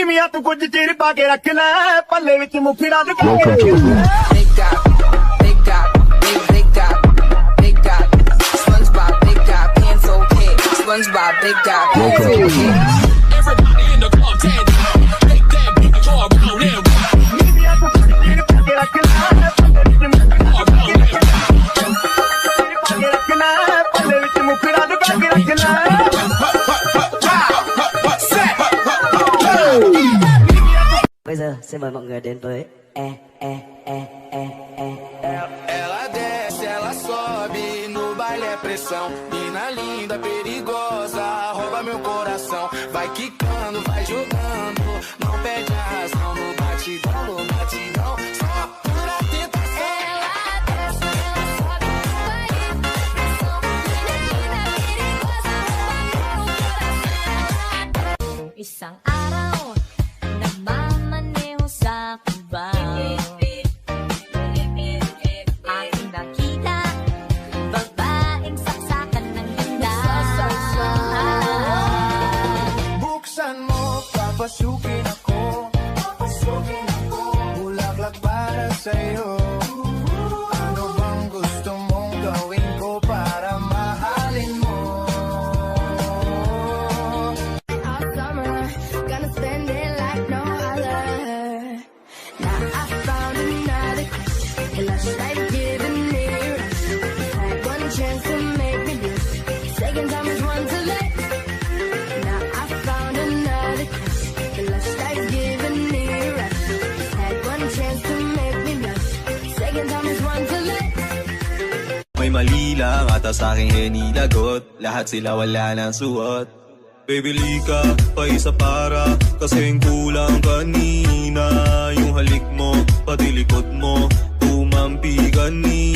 ਇਵੇਂ ਤੂੰ ਕੁਝ ਚਿਰ ਪਾ ਕੇ ਰੱਖ ਲੈ ਪੱਲੇ ਵਿੱਚ ਮੁਫੜਾ ਲੁਕਾ ਕੇ ਰੱਖ ਲੈ SpongeBob, big guy, pants okay. Everybody in the club dancing, make that beat all around them. ਇਵੇਂ ਤੂੰ ਕੁਝ ਚਿਰ ਪਾ ਕੇ ਰੱਖ ਲੈ ਪੱਲੇ ਵਿੱਚ ਮੁਫੜਾ ਲੁਕਾ ਕੇ ਰੱਖ ਲੈ Bây giờ xin mời mọi người đến với Ela desce, ela sobe, no baile é pressão. Mina linda, perigosa, rouba meu coração. Vai quicando, vai jogando, não perde a razão. No batidão, só pura tentação. Ela desce, ela sobe, no baile é pressão. Mina linda, perigosa, rouba meu coração. Isang araw, nagmamaneho sa Cubao. Aking nakita, babaeng saksakan ng ganda. Buksan mo, papasukin ako. Bulaklak para sa'yo. Ano bang gusto mong gawin ko para mahalin mo? All summer, gonna spend it like no other. Now I found another crush, and I started giving me rush. Had one chance to make me blush, second time was one too late. Now I found another crush, and I started giving me rush. Had one chance to make me blush, second time was one too late. May mali lang ata sa aking hinilagot. Lahat sila wala nang suot. Bibili ka pa isa para kasing kulang kanina. Yung halik mo, pati likod mo, tumampi kanina.